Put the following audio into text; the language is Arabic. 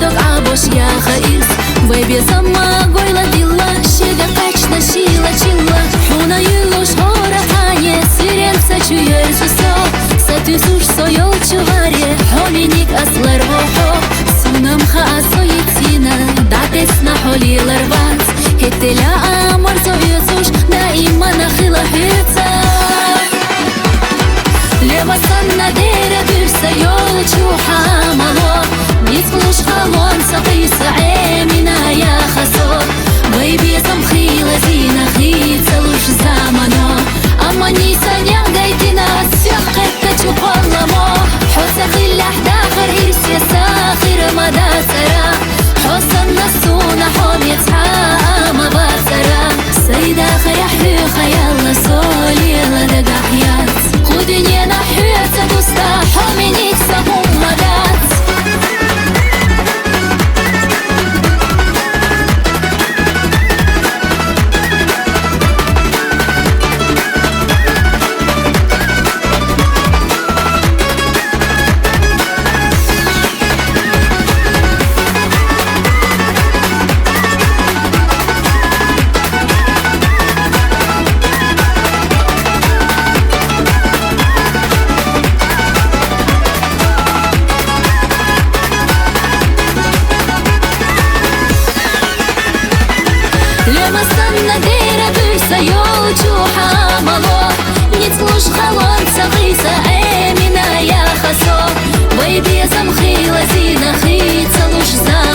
док абош я хаис вебе сама гойла дилла шега качна шила чилла хуна юлуш хора хане сиренца чуер сусо сатусуш соёл чуваре хоминик аслар вохо сунам хасо итина датесна холи ларвас هتلا امر زويسوش دائما نخيل حيتا لما صنع ديرة برسا يولشو حاملو نيتفلوش خالون سقيس عيمنا يا خسو بيبي سمخيلة زينة خيتلوش زامنو اما نيسان يغايتنا سيقتا تشوفالمو حوسا خيل احداخر هيرسي ساخر مدى سرا حوسا النسونا حوم يتحقق مباسرة سيدا خيحي خيال سولي لدق حيات خدني نحيات دوستا حومي سبو مدات لما صنع ديرة برسا يولشو حاملو نيتفلوش خالون سقيسة عيمنا يا خسو بيبي سمخيلة زينة خيتلوش زامنو